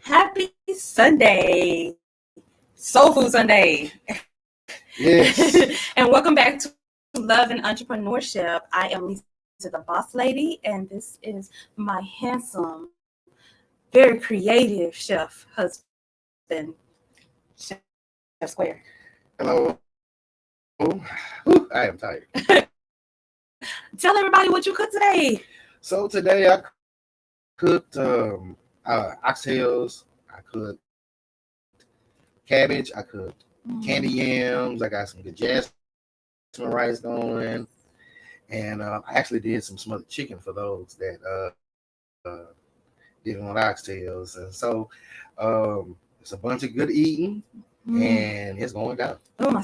Happy Sunday, Soul Food Sunday. Yes. And welcome back to Love and Entrepreneurship. I am Lisa, the boss lady, and this is my handsome, very creative chef husband, Chef Square. Hello. I am tired. Tell everybody what you cooked today. So today I cooked oxtails. I cooked cabbage. I cooked candy yams. I got some good jasmine rice going, and I actually did some smothered chicken for those that didn't want oxtails. And so it's a bunch of good eating, and it's going down. Oh, my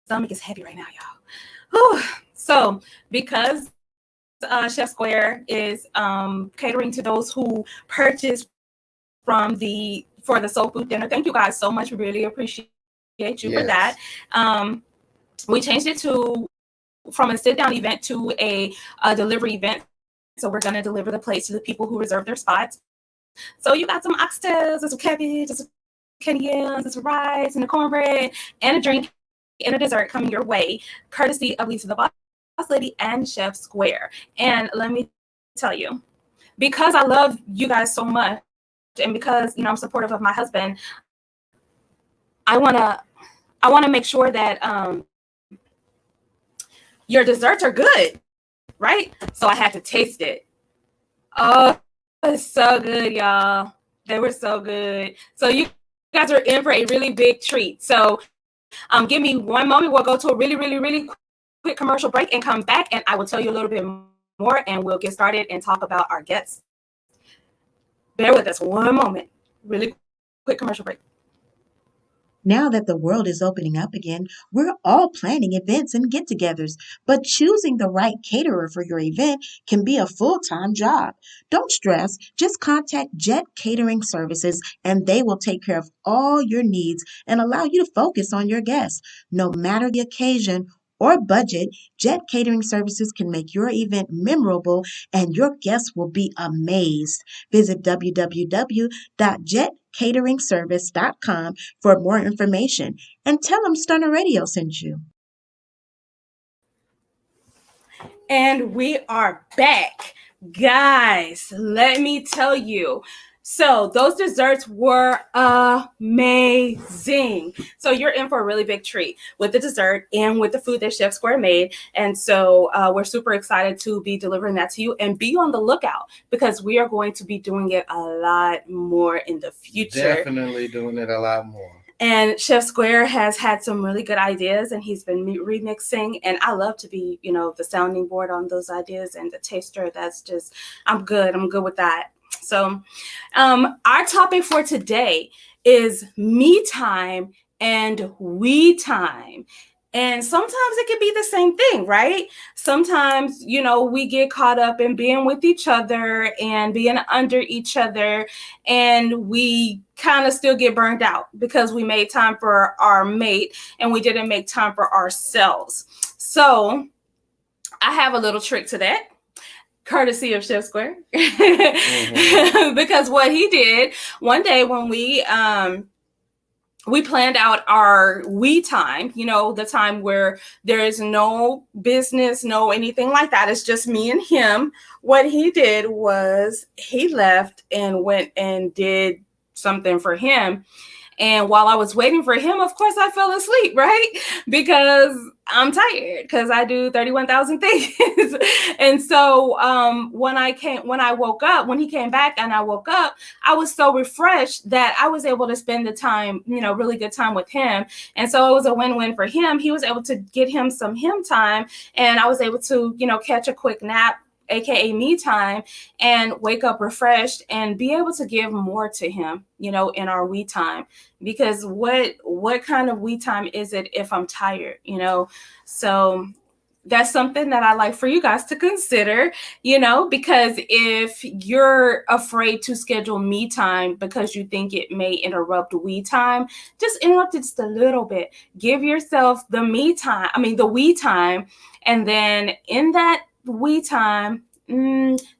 stomach is heavy right now, y'all. Whew. So because Chef Square is catering to those who purchase for the soul food dinner. Thank you guys so much. We really appreciate you for that. We changed it from a sit down event to a delivery event. So we're going to deliver the plates to the people who reserve their spots. So you got some oxtails, and some cabbage, and some candy yams, and some rice, and a cornbread, and a drink, and a dessert coming your way, courtesy of Lisa the Boss Lady and Chef Square. And let me tell you, because I love you guys so much, and because I'm supportive of my husband, I wanna make sure that your desserts are good, right? So I had to taste it. Oh, it's so good, y'all. They were so good. So you guys are in for a really big treat. So give me one moment. We'll go to a really, really, really quick commercial break and come back, and I will tell you a little bit more, and we'll get started and talk about our guests. Bear with us one moment. Really quick commercial break. Now that the world is opening up again, we're all planning events and get-togethers, but choosing the right caterer for your event can be a full-time job. Don't stress, just contact Jet Catering Services and they will take care of all your needs and allow you to focus on your guests. No matter the occasion or budget, Jet Catering Services can make your event memorable and your guests will be amazed. Visit www.jetcateringservice.com for more information and tell them Stunner Radio sent you. And we are back. Guys, let me tell you. So those desserts were amazing. So you're in for a really big treat with the dessert and with the food that Chef Square made. And so we're super excited to be delivering that to you, and be on the lookout because we are going to be doing it a lot more in the future. Definitely doing it a lot more. And Chef Square has had some really good ideas, and he's been remixing. And I love to be, the sounding board on those ideas and the taster. That's just, I'm good with that. So our topic for today is me time and we time. And sometimes it can be the same thing, right? Sometimes, we get caught up in being with each other and being under each other, and we kind of still get burned out because we made time for our mate and we didn't make time for ourselves. So I have a little trick to that, courtesy of Chef Square. Because what he did one day when we planned out our we time, the time where there is no business, no anything like that. It's just me and him. What he did was he left and went and did something for him. And while I was waiting for him, of course, I fell asleep, right? Because I'm tired because I do 31,000 things. And so when I woke up, when he came back and I woke up, I was so refreshed that I was able to spend the time, really good time with him. And so it was a win-win for him. He was able to get him some him time, and I was able to, catch a quick nap, aka me time, and wake up refreshed and be able to give more to him, in our we time. Because what kind of we time is it if I'm tired? So that's something that I like for you guys to consider, because if you're afraid to schedule me time because you think it may interrupt we time, just interrupt it just a little bit. Give yourself the the we time. And then in that we time,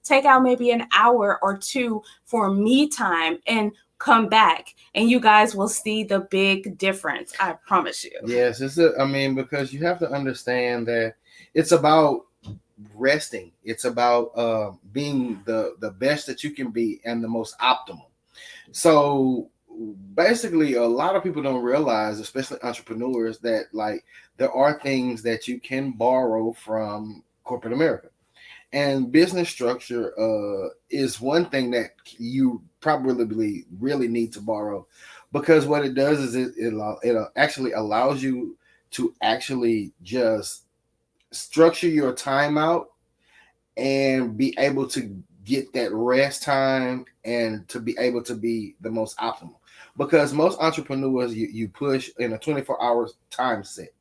take out maybe an hour or two for me time and come back, and you guys will see the big difference. I promise you. Yes, because you have to understand that it's about resting. It's about being the best that you can be and the most optimal. So basically, a lot of people don't realize, especially entrepreneurs, that like there are things that you can borrow from corporate America. And business structure is one thing that you probably really need to borrow, because what it does is it actually allows you to actually just structure your time out and be able to get that rest time and to be able to be the most optimal. Because most entrepreneurs, you push in a 24-hour time set,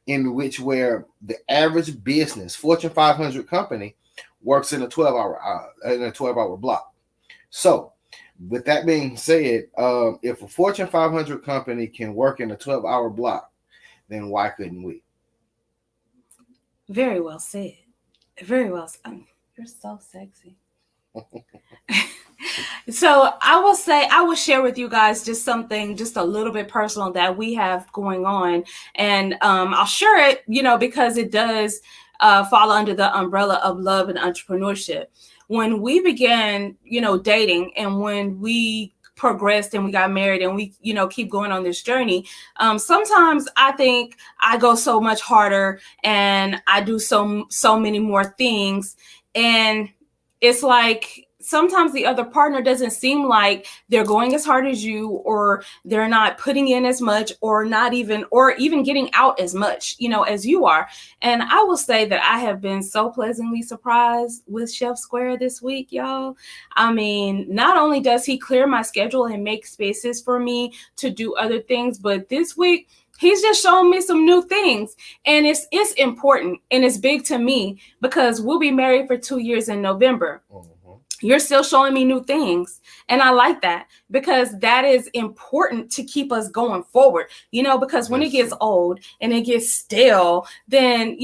in which where the average business, Fortune 500 company, works in a 12-hour block. So, with that being said, if a Fortune 500 company can work in a 12-hour block, then why couldn't we? Very well said. Very well said. You're so sexy. So I will share with you guys just something just a little bit personal that we have going on. And I'll share it, because it does fall under the umbrella of love and entrepreneurship. When we began, dating, and when we progressed and we got married and we, keep going on this journey, sometimes I think I go so much harder and I do so many more things. And it's like sometimes the other partner doesn't seem like they're going as hard as you, or they're not putting in as much, or even getting out as much, as you are. And I will say that I have been so pleasantly surprised with Chef Square this week, y'all. I mean, not only does he clear my schedule and make spaces for me to do other things, but this week he's just showing me some new things. And it's important and it's big to me because we'll be married for 2 years in November. You're still showing me new things. And I like that, because that is important to keep us going forward, because when it gets old and it gets stale, then,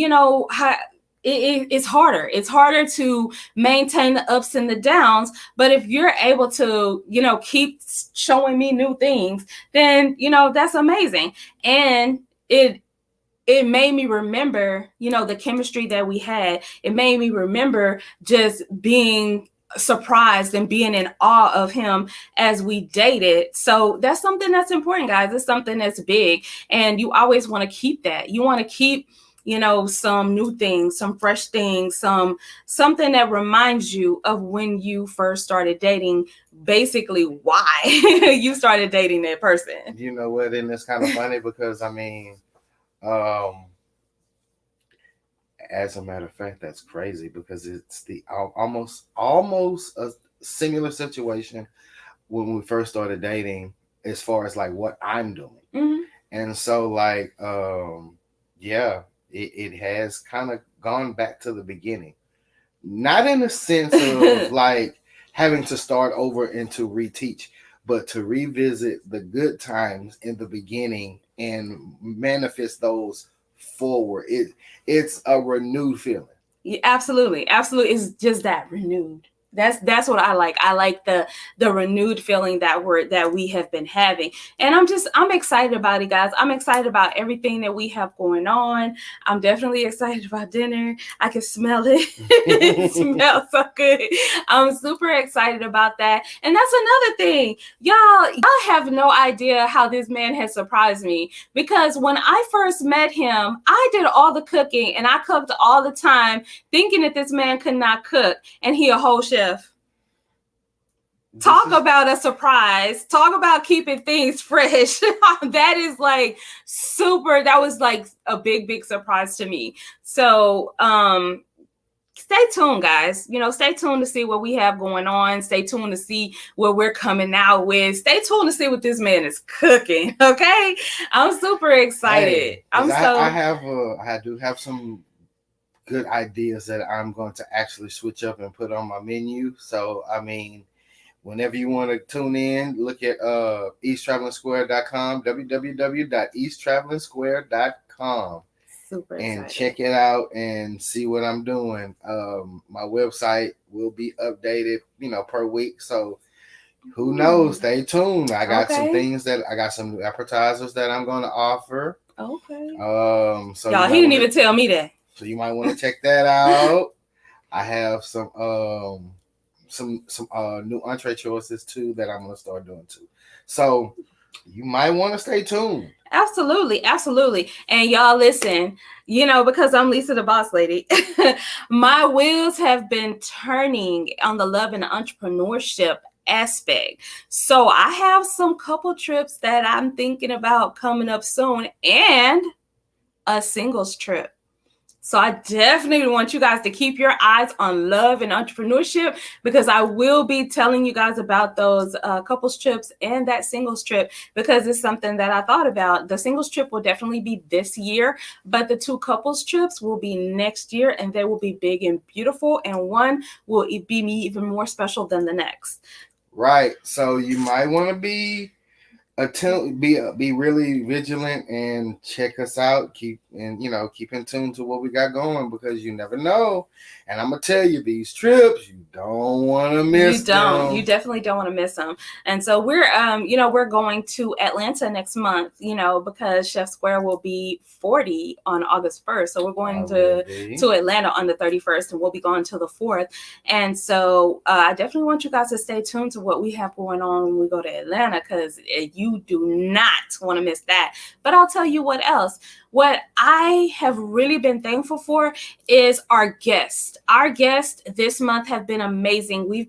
it's harder. It's harder to maintain the ups and the downs. But if you're able to, keep showing me new things, then, that's amazing. And it made me remember, the chemistry that we had. It made me remember just being surprised and being in awe of him as we dated. So that's something that's important, guys. It's something that's big, and you always want to keep that. You want to keep, some new things, some fresh things, something that reminds you of when you first started dating, basically why you started dating that person. You know what? And it's kind of funny because as a matter of fact, that's crazy, because it's the almost a similar situation when we first started dating, as far as like what I'm doing. Mm-hmm. And so like yeah, it has kind of gone back to the beginning. Not in the sense of like having to start over and to reteach, but to revisit the good times in the beginning and manifest those forward. It's a renewed feeling. Yeah, absolutely. It's just that renewed. That's what I like. I like the renewed feeling that we have been having. And I'm excited about it, guys. I'm excited about everything that we have going on. I'm definitely excited about dinner. I can smell it. It smells so good. I'm super excited about that. And that's another thing. Y'all have no idea how this man has surprised me, because when I first met him, I did all the cooking and I cooked all the time, thinking that this man could not cook, and he a whole chef. Talk about a surprise. Talk about keeping things fresh. That is like super. That was like a big surprise to me. So stay tuned, guys. Stay tuned to see what we have going on. Stay tuned to see what we're coming out with. Stay tuned to see what this man is cooking. Okay, I'm super excited. Hey, I do have some good ideas that I'm going to actually switch up and put on my menu. So I mean, whenever you want to tune in, look at easttravelingsquare.com, www.easttravelingsquare.com. Super and excited. check it out and see what I'm doing. My website will be updated, per week. So who knows? Stay tuned. I got some things I got some new appetizers that I'm going to offer. Okay. So y'all, he didn't even tell me that. So you might want to check that out. I have some new entree choices too that I'm going to start doing too. So you might want to stay tuned. Absolutely. And y'all listen, because I'm Lisa the Boss Lady, my wheels have been turning on the love and entrepreneurship aspect. So I have some couple trips that I'm thinking about coming up soon, and a singles trip. So I definitely want you guys to keep your eyes on love and entrepreneurship, because I will be telling you guys about those couples trips and that singles trip, because it's something that I thought about. The singles trip will definitely be this year, but the 2 couples trips will be next year, and they will be big and beautiful, and one will be even more special than the next. Right. So you might want to be really vigilant and check us out. Keep in tune to what we got going, because you never know. And I'm gonna tell you, these trips, you don't want to miss them. You definitely don't want to miss them. And so we're we're going to Atlanta next month, because Chef Square will be 40 on August 1st. So we're going to Atlanta on the 31st, and we'll be going to the 4th. And so I definitely want you guys to stay tuned to what we have going on when we go to Atlanta, because you do not want to miss that. But I'll tell you what else. What I have really been thankful for is our guests. Our guests this month have been amazing. We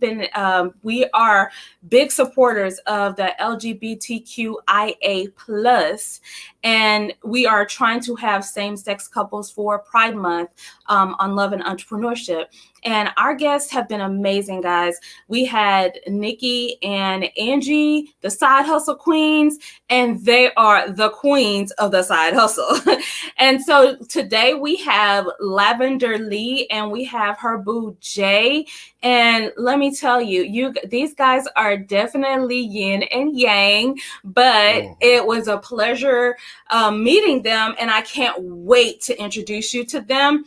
are big supporters of the LGBTQIA plus, and we are trying to have same-sex couples for Pride Month on Love and Entrepreneurship. And our guests have been amazing, guys. We had Nikki and Angie, the Side Hustle Queens, and they are the queens of the side hustle. And so today we have Lavender Lee and we have her boo Jay. And let me tell you, these guys are definitely yin and yang, but it was a pleasure meeting them, and I can't wait to introduce you to them.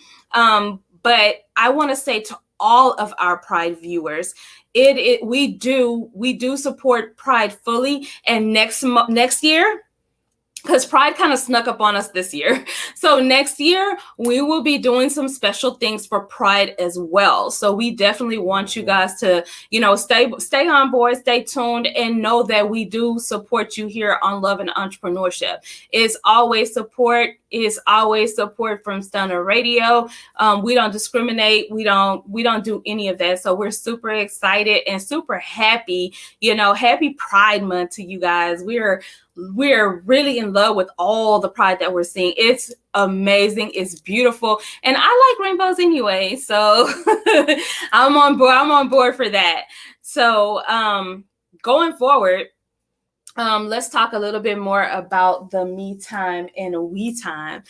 But I want to say to all of our Pride viewers, we do support Pride fully, and next year, because Pride kind of snuck up on us this year. So next year, we will be doing some special things for Pride as well. So we definitely want you guys to, stay on board, stay tuned, and know that we do support you here on Love and Entrepreneurship. It's always support. Is always support from Stunner Radio. We don't discriminate. We don't do any of that. So we're super excited and super happy. Happy Pride Month to you guys. We're really in love with all the Pride that we're seeing. It's amazing. It's beautiful. And I like rainbows anyway. So I'm on board for that. So going forward, let's talk a little bit more about the me time and we time,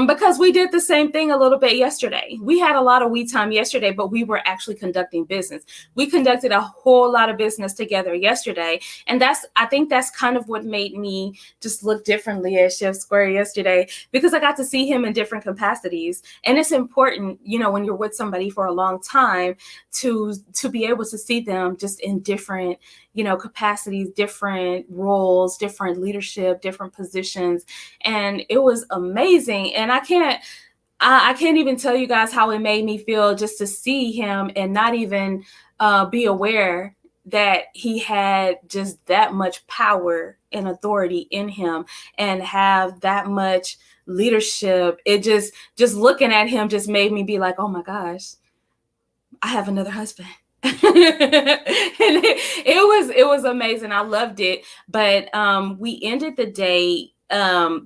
because we did the same thing a little bit yesterday. We had a lot of we time yesterday, but we were actually conducting business. We conducted a whole lot of business together yesterday, and I think that's kind of what made me just look differently at Chef Square yesterday, because I got to see him in different capacities. And it's important, when you're with somebody for a long time, to be able to see them just in different capacities, different roles, different leadership, different positions. And it was amazing. And I can't even tell you guys how it made me feel just to see him and not even be aware that he had just that much power and authority in him and have that much leadership. It just looking at him just made me be like, oh my gosh, I have another husband. And it was amazing. I loved it. But we ended the day.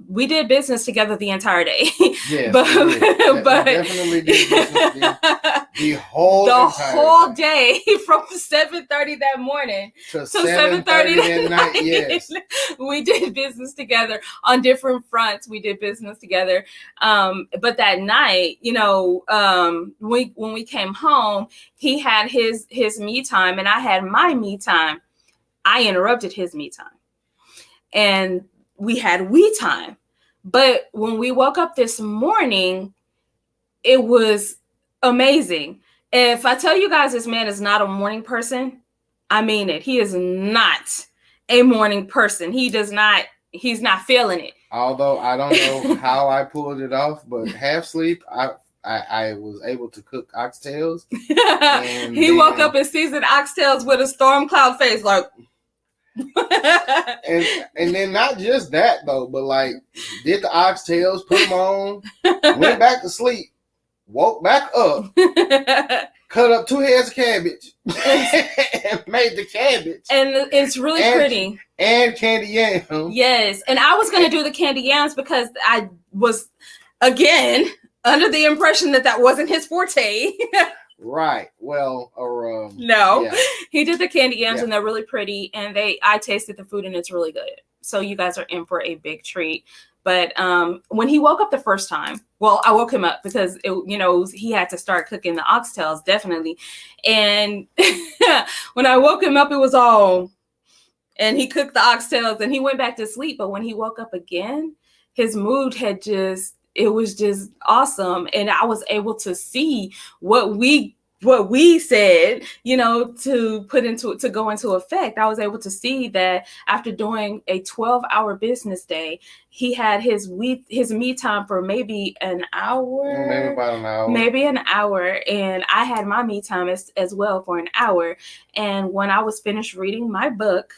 We did business together the entire day. Yes, but we did. but Definitely did business the whole day from 7:30 that morning to to 7:30 that night. Yes, we did business together on different fronts. We did business together. But that night, when we came home, he had his me time and I had my me time. I interrupted his me time, and we had we time. But when we woke up this morning, it was amazing. If I tell you guys this man is not a morning person, I mean it. He is not a morning person. He's not feeling it. although I don't know how I pulled it off, but half sleep, I was able to cook oxtails. He woke up and seasoned oxtails with a storm cloud face, like. and then not just that though, but like did the oxtails, put them on, went back to sleep, woke back up, cut up 2 heads of cabbage, and made the cabbage. And it's really pretty. And candy yams. Yes, and I was gonna do the candy yams because I was again under the impression that wasn't his forte. Right. Well, no, yeah. He did the candy yams and they're really pretty. And I tasted the food and it's really good. So you guys are in for a big treat. But when he woke up the first time, well, I woke him up because he had to start cooking the oxtails, definitely. And when I woke him up, it was all, and he cooked the oxtails and he went back to sleep. But when he woke up again, his mood it was just awesome. And I was able to see what we said, to go into effect. I was able to see that after doing a 12-hour business day, he had his me time for maybe an hour. Maybe about an hour. Maybe an hour. And I had my me time as well for an hour. And when I was finished reading my book,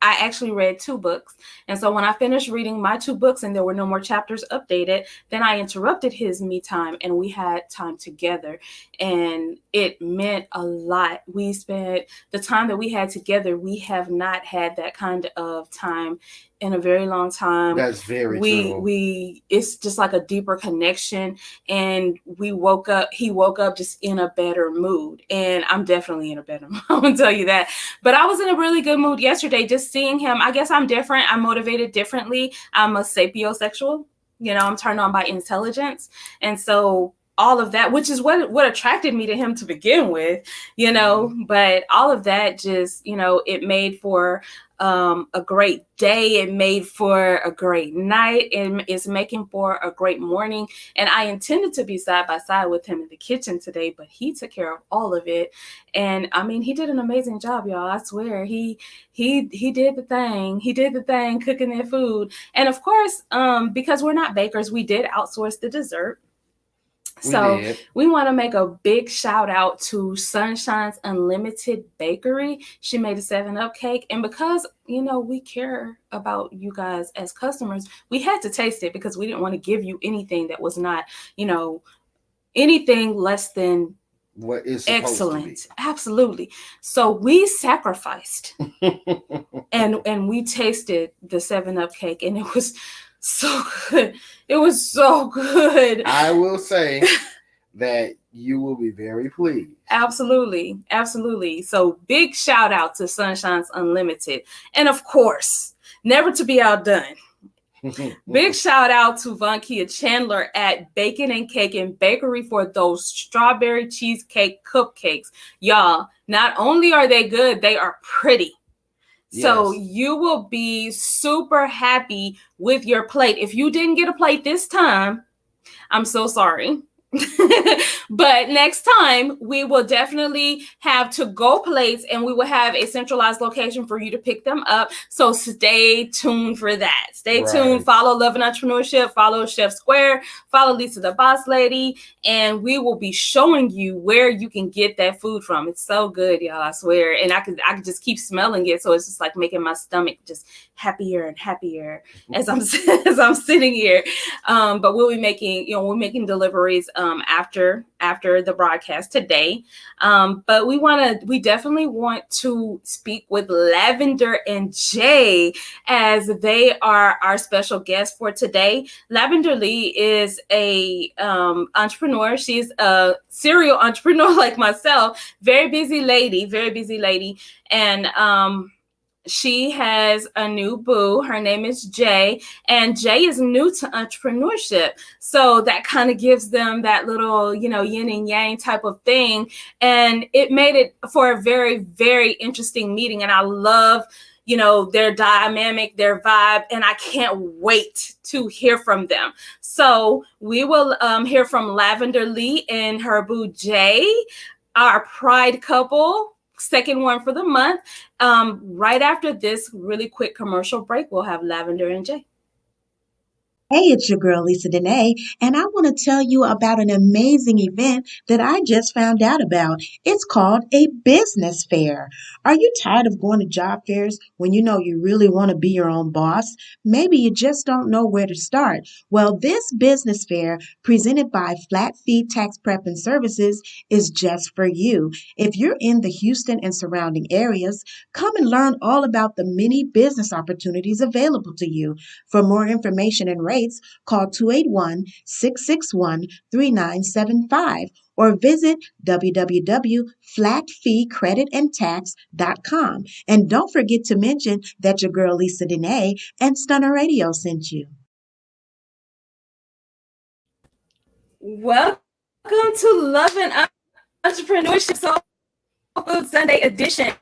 I actually read 2 books. And so when I finished reading my 2 books and there were no more chapters updated, then I interrupted his me time and we had time together. And it meant a lot. We spent the time that we had together. We have not had that kind of time in a very long time. That's very true. It's just like a deeper connection. And he woke up just in a better mood. And I'm definitely in a better mood. I'm gonna tell you that. But I was in a really good mood yesterday, just seeing him. I guess I'm different. I'm motivated differently. I'm a sapiosexual. I'm turned on by intelligence. And so all of that, which is what attracted me to him to begin with, but all of that just, it made for a great day. It made for a great night, and it's making for a great morning. And I intended to be side by side with him in the kitchen today, but he took care of all of it. And I mean, he did an amazing job, y'all. I swear he did the thing. He did the thing cooking that food. And of course, because we're not bakers, we did outsource the dessert. So we want to make a big shout out to Sunshine's Unlimited Bakery. She made a 7-Up cake. And because, we care about you guys as customers, we had to taste it because we didn't want to give you anything that was not, anything less than what is excellent. Absolutely. So we sacrificed and we tasted the 7-Up cake, and it was so good. It was so good. I will say that you will be very pleased. Absolutely. Absolutely. So big shout out to Sunshine's Unlimited. And of course, never to be outdone. Big shout out to Vonkia Chandler at Bacon and Cake and Bakery for those strawberry cheesecake cupcakes. Y'all, not only are they good, they are pretty. So Yes. you will be super happy with your plate. If you didn't get a plate this time, I'm so sorry. But next time we will definitely have to go plates, and we will have a centralized location for you to pick them up. So stay tuned for that. Stay tuned. Right. Follow Love and Entrepreneurship, follow Chef Square, follow Lisa the Boss Lady, and we will be showing you where you can get that food from. It's so good, y'all, I swear. And I could just keep smelling it, so it's just like making my stomach just happier and happier as I'm as I'm sitting here. But we'll be making, we're making deliveries after the broadcast today. But we definitely want to speak with Lavender and Jay, as they are our special guests for today. Lavender Lee is a entrepreneur. She's a serial entrepreneur like myself. Very busy lady. And she has a new boo. Her name is Jay, and Jay is new to entrepreneurship. So that kind of gives them that little, yin and yang type of thing. And it made it for a very, very interesting meeting. And I love, their dynamic, their vibe, and I can't wait to hear from them. So we will hear from Lavender Lee and her boo Jay, our pride couple. Second one for the month. Right after this really quick commercial break, we'll have Lavender and Jay. Hey, it's your girl Lisa Dene, and I want to tell you about an amazing event that I just found out about. It's called a business fair. Are you tired of going to job fairs when you know you really want to be your own boss? Maybe you just don't know where to start. Well, this business fair, presented by Flat Fee Tax Prep and Services, is just for you. If you're in the Houston and surrounding areas, come and learn all about the many business opportunities available to you. For more information and rates, call 281-661-3975 or visit www.flatfeecreditandtax.com. And don't forget to mention that your girl Lisa Dene and Stunner Radio sent you. Welcome to Love and Entrepreneurship Soul Food Sunday edition.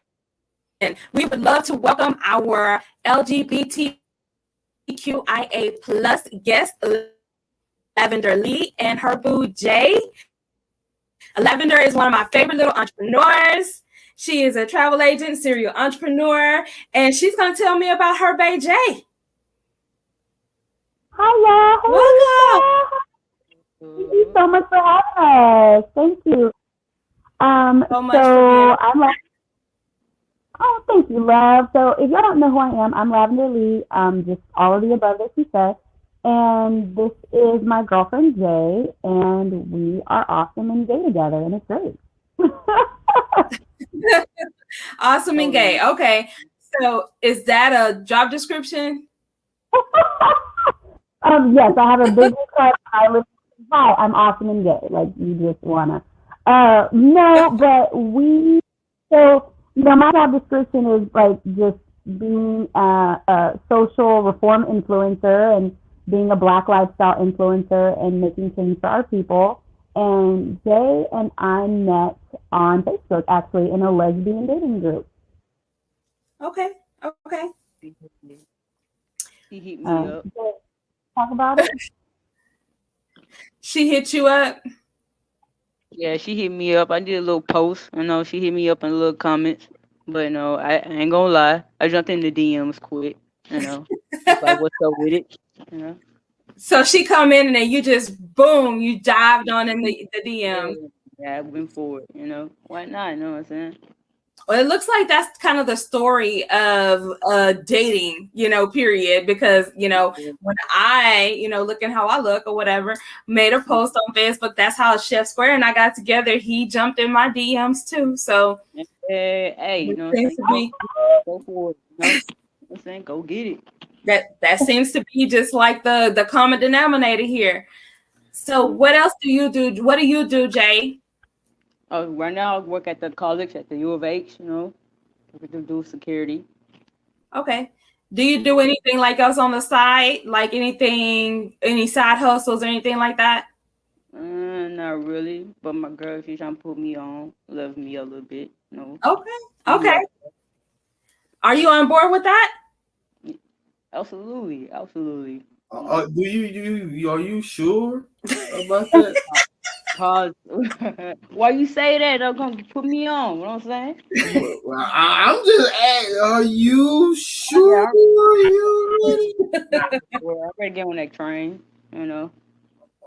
We would love to welcome our LGBTQIA plus guest, Lavender Lee, and her boo Jay. Lavender is one of my favorite little entrepreneurs. She is a travel agent, serial entrepreneur, and she's going to tell me about her bae Jay. Hi, Welcome. Thank you so much for having us. Thank you. So much for I'm like, oh, thank you, love. So if y'all don't know who I am, I'm Lavender Lee. Just all of the above that she said. And this is my girlfriend, Jay, and we are awesome and gay together, and it's great. Awesome and gay. Okay. So is that a job description? Yes, I have a business card. Hi, I'm awesome and gay. Like, you just wanna. No, but my job description is like just being a social reform influencer and being a Black lifestyle influencer and making change for our people. And Jay and I met on Facebook, actually, in a lesbian dating group. Okay. He hit me up. Jay, talk about it. She hit you up? Yeah, she hit me up. I did a little post. She hit me up in a little comments. But no, I ain't gonna lie. I jumped in the DMs quick. It's like, what's up with it? So she come in and then you just boom, you dived on in the DM. Yeah, I went for it. Why not? You know what I'm saying? Well, it looks like that's kind of the story of dating, period. Because, when I, looking how I look or whatever, made a post on Facebook, that's how Chef Square and I got together. He jumped in my DMs too. So, hey, go for it. I'm saying, go get it. That seems to be just like the common denominator here. So, what else do you do? What do you do, Jay? Right now I work at the college at the U of H, to do security. Okay. Do you do anything like else on the side? Like anything, any side hustles or anything like that? Not really, but my girl, she's trying to put me on, love me a little bit. Okay. Give me Okay. that. Are you on board with that? Absolutely, absolutely. Are you sure about that? Pause. Why you say that? They're gonna put me on. You know what I'm saying? Well, I'm just asking, are you sure? Yeah, Are you I better get on that train. You know.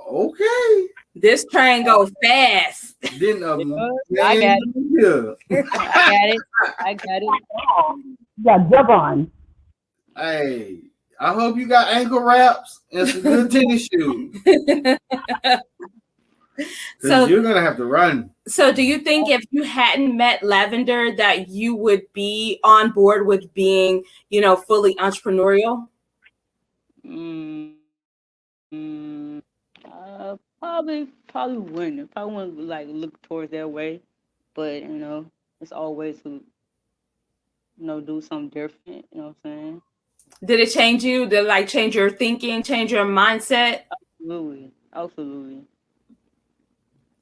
ready? Okay. This train go fast. Then Yeah, I got man, it. yeah. I got it. I got it. Yeah, jump on. Hey, I hope you got ankle wraps and some good tennis shoes because So, you're gonna have to run. so do you think if you hadn't met Lavender that you would be on board with being, fully entrepreneurial? Mm, probably wouldn't. Probably wouldn't like look towards that way. But it's always to do something different. You know what I'm saying? Did it change you? Did it like change your thinking, change your mindset? Absolutely, absolutely.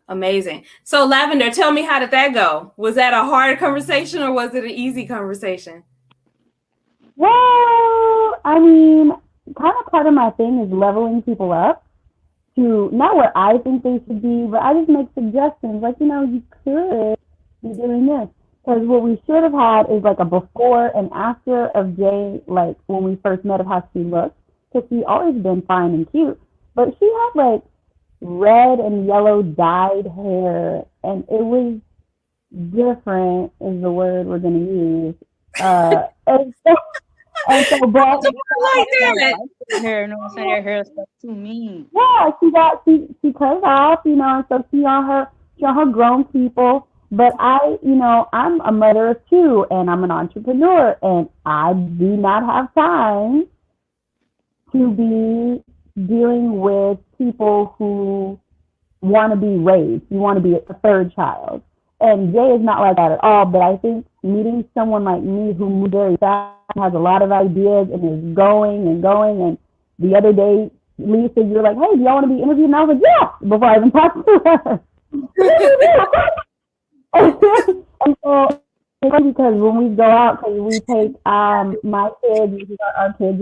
Amazing. So, Lavender, tell me, how did that go? Was that a hard conversation or was it an easy conversation? Well, I mean, kind of part of my thing is leveling people up to not where I think they should be, but I just make suggestions. Like, you could be doing this. Because what we should have had is like a before and after of Jay, like when we first met, of how she looked. Because she always been fine and cute. But she had like red and yellow dyed hair, and it was different, is the word we're going to use. And so, but Like that. Hair, you know what I'm saying? Their hair stuff too mean. yeah, she cut it off, and so she on her grown people. But I'm a mother of two, and I'm an entrepreneur, and I do not have time to be dealing with people who want to be raised. You want to be a third child. And Jay is not like that at all. But I think meeting someone like me who moves very fast, has a lot of ideas, and is going and going. And the other day, Lisa, you're like, hey, do y'all want to be interviewed? And I was like, yeah, before I even talked to her. And so it's funny because when we go out, because we take my kids, which is our kids,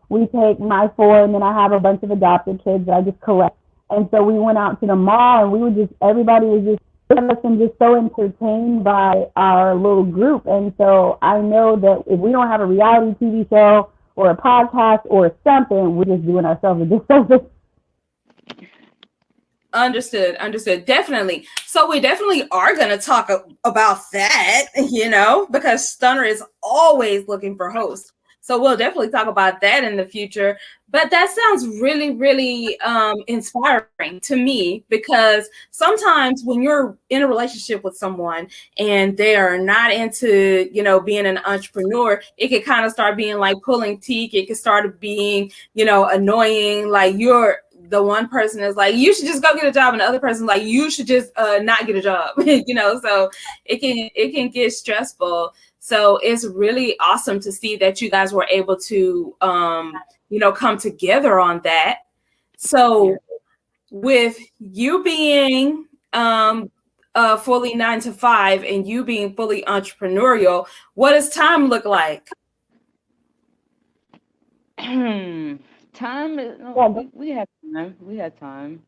we take my four, and then I have a bunch of adopted kids that I just collect. And so we went out to the mall, and everybody was just and just so entertained by our little group. And so I know that if we don't have a reality TV show or a podcast or something, we're just doing ourselves a disservice. Understood. Definitely. So we definitely are going to talk about that, because Stunner is always looking for hosts. So we'll definitely talk about that in the future. But that sounds really, really inspiring to me, because sometimes when you're in a relationship with someone and they are not into, being an entrepreneur, it can kind of start being like pulling teeth. It can start being, annoying. Like the one person is like, you should just go get a job, and the other person like, you should just not get a job. So it can get stressful. So it's really awesome to see that you guys were able to come together on that. So with you being fully 9 to 5 and you being fully entrepreneurial, what does time look like? Time is we have time. We have time.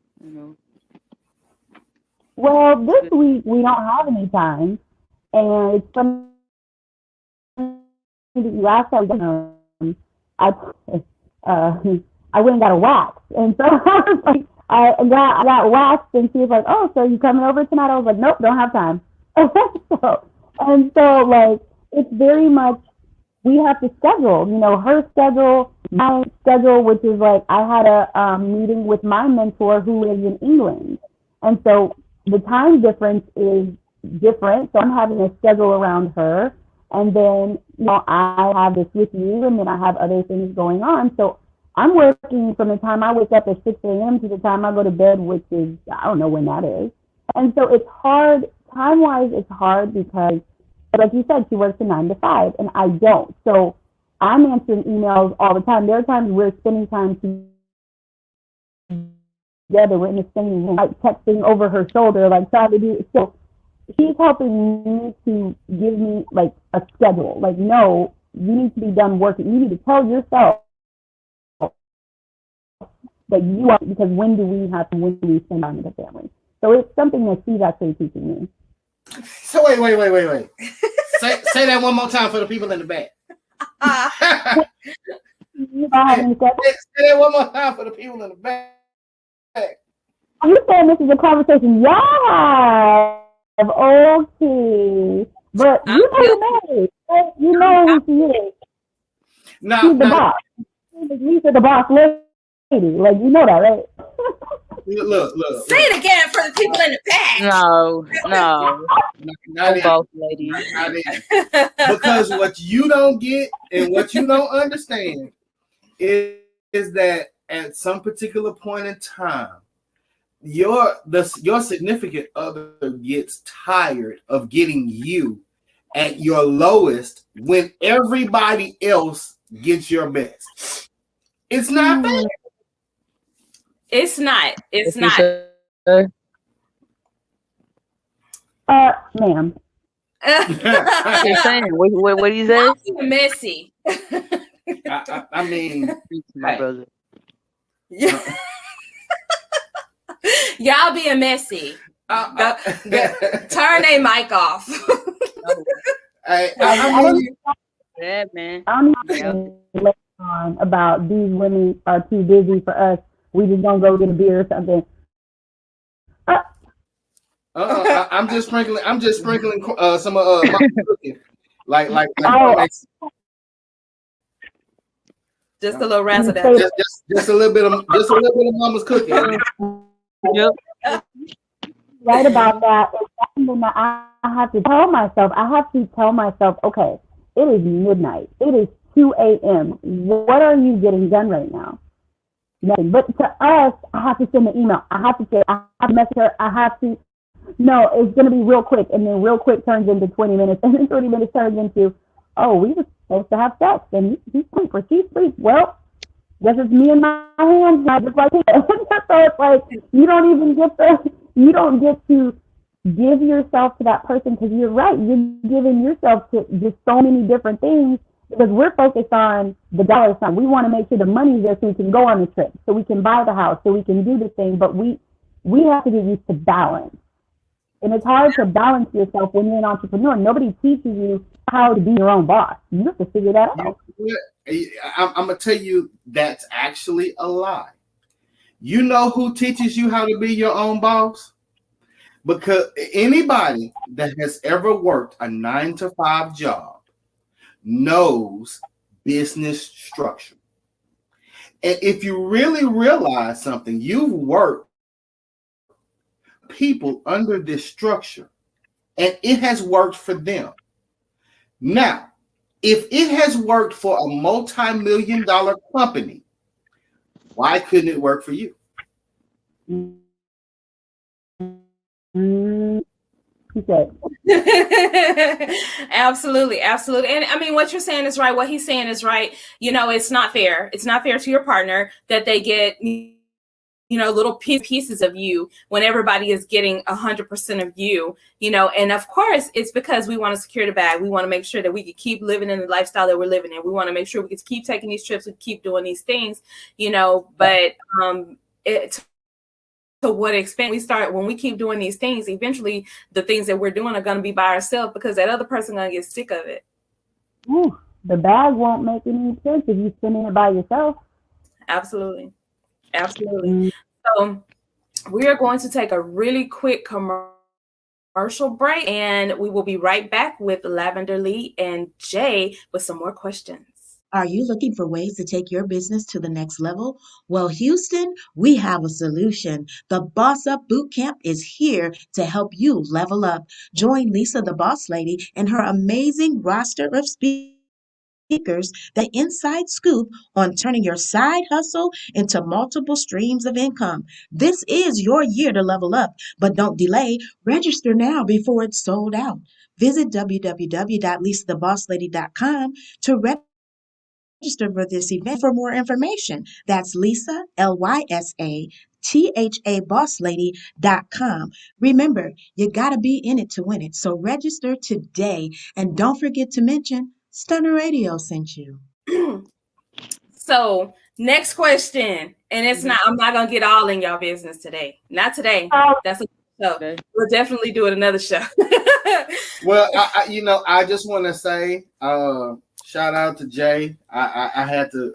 Well, this week we don't have any time, and it's funny that you asked that. I I went and got a wax, and so I was like, I got waxed, and she was like, oh, so you coming over tonight? I was like, nope, don't have time. so like it's very much, we have to schedule, her schedule, my schedule, which is like, I had a meeting with my mentor who lives in England. And so the time difference is different. So I'm having a schedule around her. And then, I have this with you, and then I have other things going on. So I'm working from the time I wake up at 6 a.m. to the time I go to bed, which is, I don't know when that is. And so it's hard, time-wise, it's hard because, like you said, she works a 9 to 5, and I don't. So I'm answering emails all the time. There are times we're spending time together. We're in the same room, like texting over her shoulder, like trying to do. So she's helping me to give me like a schedule. Like, no, you need to be done working. You need to tell yourself that you are, because when do we have to, when do we spend time with the family? So it's something that she's actually teaching me. So wait. Say that one more time for the people in the back. You don't have any questions? Say that one more time for the people in the back. You saying this is a conversation y'all have? Okay, but you know the name. You know who she is. She's the boss. She's Lisa, the boss lady. Like, you know that, right? Look. Say it again for the people in the back. No, Not boss lady. Not it. Because what you don't get and what you don't understand is that at some particular point in time, your significant other gets tired of getting you at your lowest when everybody else gets your best. It's not fair. It's not. It's not. Ma'am. You're saying what do you say? Messy. I mean, my brother. Y'all being messy. Turn a mic off. Yeah, man. I'm not on about these women are too busy for us. We just don't go get a beer or something. I'm just sprinkling. Some of my cooking, like. Just a little razzle dazzle. Just a little bit of mama's cooking. Yep. Right about that. It's something that I have to tell myself. I have to tell myself, okay, it is midnight. It is 2 a.m. What are you getting done right now? Nothing. But to us, I have to send an email. I have to say, I have to message her. I have to. No, it's going to be real quick. And then real quick turns into 20 minutes. And then 20 minutes turns into, oh, we were supposed to have sex. And he's asleep or she's asleep. Well, guess it's me and my hands now, just like that. So it's like, you don't get to give yourself to that person, because you're right. You're giving yourself to just so many different things, because we're focused on the dollar sign. We want to make sure the money's there so we can go on the trip, so we can buy the house, so we can do the thing. But we have to get used to balance. And it's hard to balance yourself when you're an entrepreneur. Nobody teaches you how to be your own boss. You have to figure that out. I'm going to tell you that's actually a lie. You know who teaches you how to be your own boss? Because anybody that has ever worked a 9-to-5 job knows business structure. And if you really realize something, you've worked people under this structure, and it has worked for them. Now, if it has worked for a multi-million-dollar company, why couldn't it work for you? Absolutely. And I mean, what you're saying is right. What he's saying is right. You know, it's not fair. It's not fair to your partner that they get, little pieces of you when everybody is getting 100% of you, and of course it's because we want to secure the bag. We want to make sure that we can keep living in the lifestyle that we're living in. We want to make sure we can keep taking these trips and keep doing these things, but to what extent when we keep doing these things, eventually the things that we're doing are going to be by ourselves, because that other person going to get sick of it. Ooh, the bag won't make any sense if you're spending it by yourself. Absolutely. So we are going to take a really quick commercial break, and we will be right back with Lavender Lee and Jay with some more questions. Are you looking for ways to take your business to the next level? Well, Houston, we have a solution. The Boss Up Bootcamp is here to help you level up. Join Lisa, the Boss Lady, and her amazing roster of speakers, the inside scoop on turning your side hustle into multiple streams of income. This is your year to level up, but don't delay. Register now before it's sold out. Visit www.lisathebosslady.com to register for this event. For more information, that's Lisa, Lysa, THA, Remember, you got to be in it to win it. So register today. And don't forget to mention Stunner Radio sent you. So next question, and it's not. I'm not gonna get all in y'all business today. Not today. That's a show. We'll definitely do it another show. Well, I just want to say, shout out to Jay. I had to,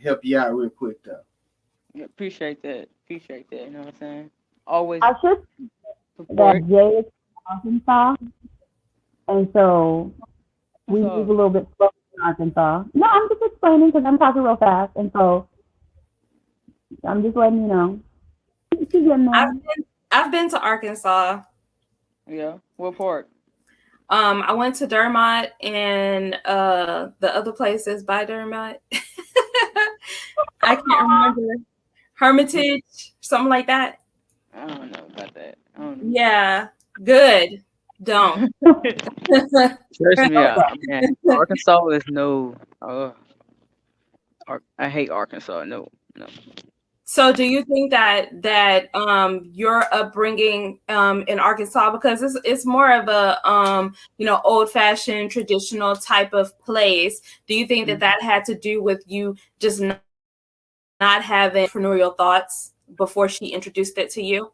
help you out real quick though. Yeah, appreciate that. You know what I'm saying? Always I should support. that Jay is from Arkansas, and so we move a little bit slow in Arkansas. No, I'm just explaining because I'm talking real fast, and so I'm just letting you know. I've been to Arkansas. Yeah, what part? I went to Dermot and the other places by Dermot. I can't remember. Hermitage, something like that. I don't know about that. Yeah, good. Don't. Trust me, man. Arkansas is no. I hate Arkansas. No. So, do you think that your upbringing in Arkansas, because it's more of a old fashioned traditional type of place, do you think that had to do with you just not having entrepreneurial thoughts before she introduced it to you?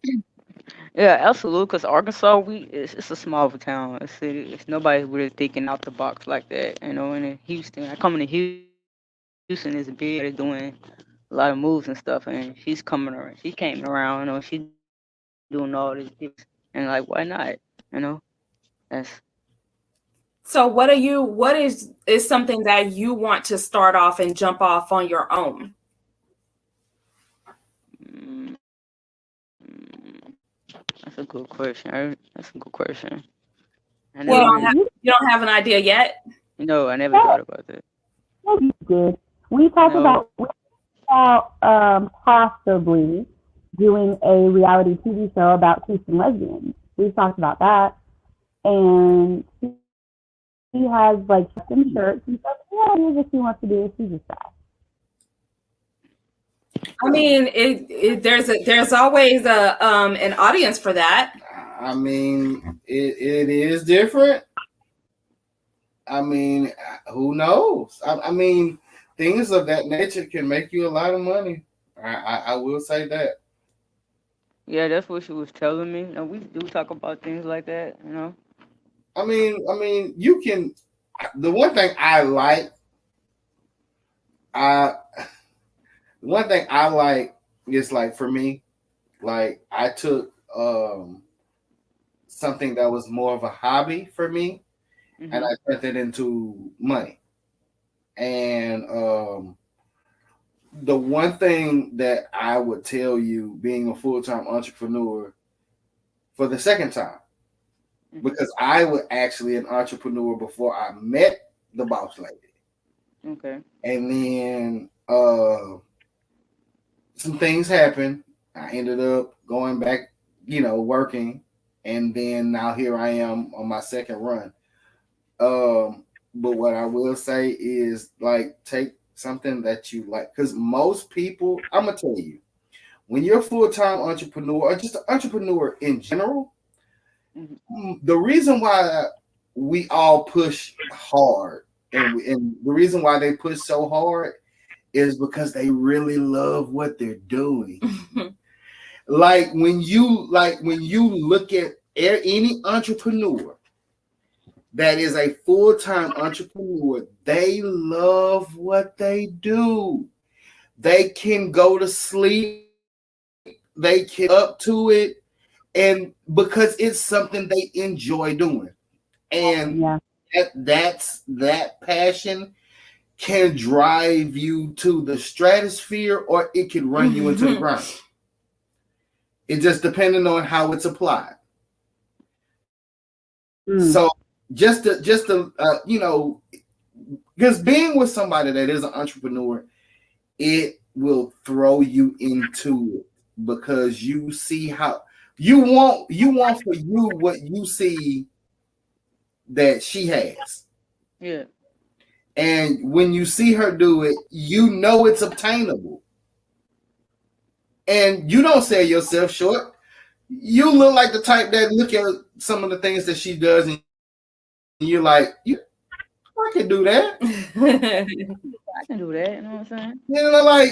Yeah, absolutely. Because Arkansas, it's a small town, a city. It's nobody really thinking out the box like that. And in Houston, I come into Houston is big, is doing a lot of moves and stuff, and she's coming around. She came around, she's doing all this, and like, why not? That's. So, what is something that you want to start off and jump off on your own? That's a good question. You don't have an idea yet? No, I never thought about that. You did. We talked about possibly doing a reality TV show about Houston lesbians. We've talked about that, and she has like some shirts and stuff. Yeah, here's what she wants to do. She's just that. I mean, there's always an audience for that. I mean, it is different. I mean, who knows? I mean, things of that nature can make you a lot of money. I will say that. Yeah, that's what she was telling me. And we do talk about things like that, I mean, you can. The one thing I like, is like for me, like I took something that was more of a hobby for me, and I turned it into money. And the one thing that I would tell you, being a full-time entrepreneur for the second time, because I was actually an entrepreneur before I met the boss lady. Okay. And then some things happened. I ended up going back, working. And then now here I am on my second run. But what I will say is, like, take something that you like. Because most people, I'm going to tell you, when you're a full-time entrepreneur or just an entrepreneur in general, the reason why we all push hard and the reason why they push so hard is because they really love what they're doing. Like when you look at any entrepreneur that is a full-time entrepreneur, they love what they do. They can go to sleep, they can up to it, and because it's something they enjoy doing. And that passion can drive you to the stratosphere, or it can run you into the ground. It just depending on how it's applied. So just to because being with somebody that is an entrepreneur, it will throw you into it because you see how you want for you what you see that she has. Yeah. And when you see her do it, you know it's obtainable. And you don't sell yourself short. You look like the type that look at some of the things that she does, and you're like, I can do that. I can do that. You know what I'm saying? You know, like,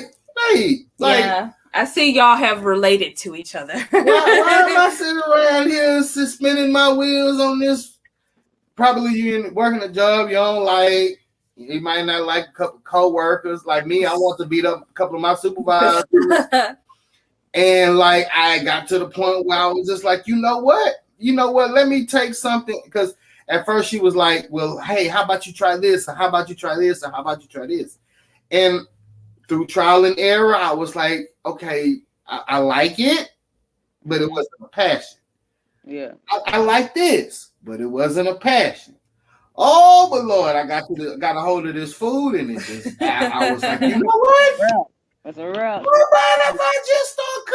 hey, like, yeah, I see y'all have related to each other. why am I sitting around here spinning my wheels on this? Probably you working a job you don't like. You might not like a couple co-workers. Like me, I want to beat up a couple of my supervisors. And like I got to the point where I was just like, you know what? Let me take something. Because at first she was like, well, hey, how about you try this? Or how about you try this? Or how about you try this? And through trial and error, I was like, okay, I like it, but it wasn't a passion. Yeah. I like this, but it wasn't a passion. Oh, but Lord, I got a hold of this food, and it just I was like, you know what? That's a wrap. What about if I just start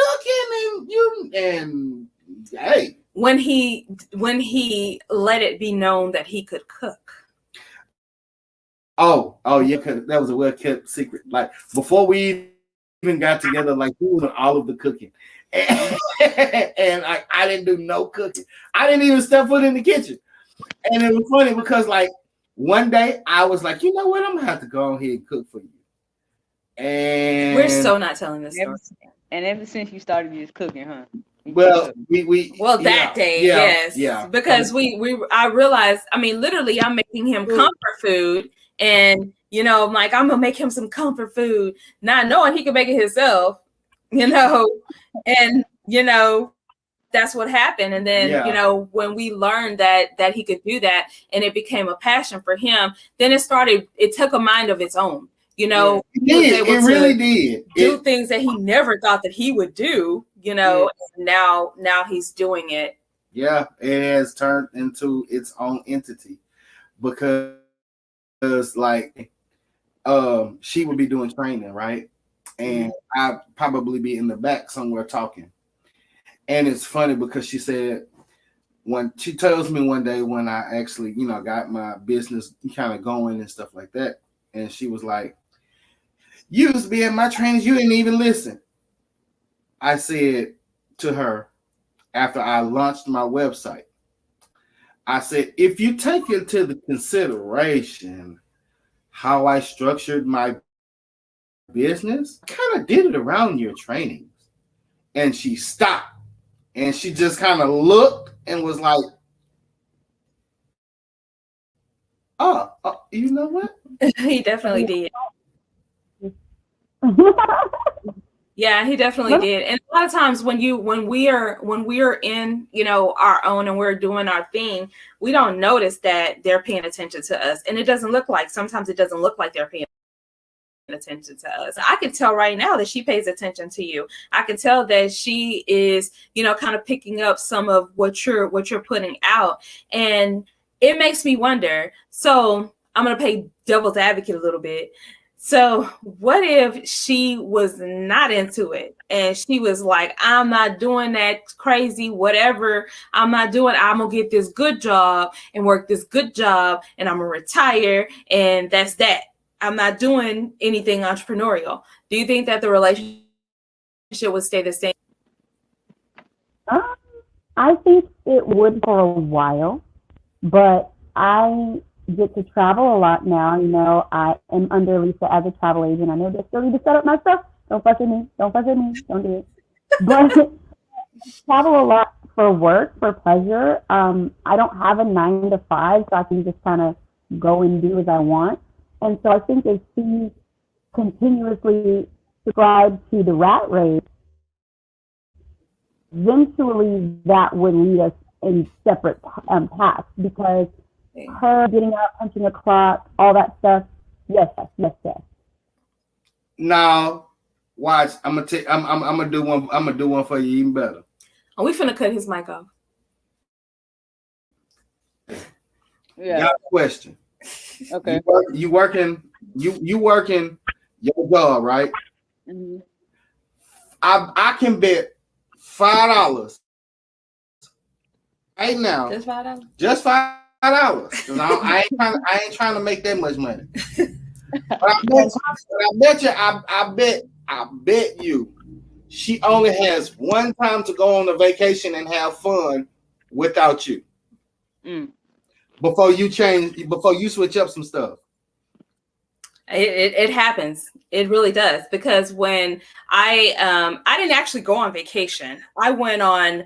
cooking and hey. When he let it be known that he could cook. Oh yeah, because that was a well-kept secret. Like before we even got together, like he was doing all of the cooking. And I didn't do no cooking. I didn't even step foot in the kitchen. And it was funny because like one day I was like, you know what, I'm gonna have to go ahead and cook for you. And we're so not telling this story. And ever since you started just cooking, huh? Well, that day, yes. Yeah. Because I realized, I mean, literally I'm making him comfort food, and I'm like, I'm gonna make him some comfort food, not knowing he could make it himself, and that's what happened. And then when we learned that he could do that, and it became a passion for him, then it took a mind of its own. It really did do things that he never thought that he would do. And now he's doing it. Yeah, it has turned into its own entity because like she would be doing training, right? And I'd probably be in the back somewhere talking. And it's funny because she said when she tells me one day when I actually, got my business kind of going and stuff like that. And she was like, you used to be at my trainings, you didn't even listen. I said to her after I launched my website, I said, if you take into the consideration how I structured my business, I kind of did it around your trainings. And she stopped and she just kind of looked and was like, oh, you know what? He definitely did. Yeah, he definitely did. And a lot of times when we are in, our own and we're doing our thing, we don't notice that they're paying attention to us. And sometimes it doesn't look like they're paying attention to us. I can tell right now that she pays attention to you. I can tell that she is, kind of picking up some of what you're putting out. And it makes me wonder. So I'm going to play devil's advocate a little bit. So what if she was not into it and she was like, I'm not doing that crazy, whatever I'm not doing. I'm going to get this good job and work this good job and I'm going to retire. And that's that. I'm not doing anything entrepreneurial. Do you think that the relationship would stay the same? I think it would for a while, but I get to travel a lot now. I am under Lisa as a travel agent. I know they still need to set up my stuff. Don't fuss with me. Don't do it. But travel a lot for work, for pleasure. I don't have a 9 to 5, so I can just kind of go and do as I want. And so I think if she continuously subscribed to the rat race, eventually that would lead us in separate paths because her getting out, punching a clock, all that stuff, yes. Now, watch. I'm gonna do one. I'm gonna do one for you even better. Are we finna cut his mic off? Yeah. Got a question. Okay. You working your job, right? Mm-hmm. I can bet $5 right now. Just $5? Just $5 Because I ain't trying to make that much money. But I bet you she only has one time to go on a vacation and have fun without you. Before you switch up some stuff. It happens. It really does. Because when I didn't actually go on vacation. I went on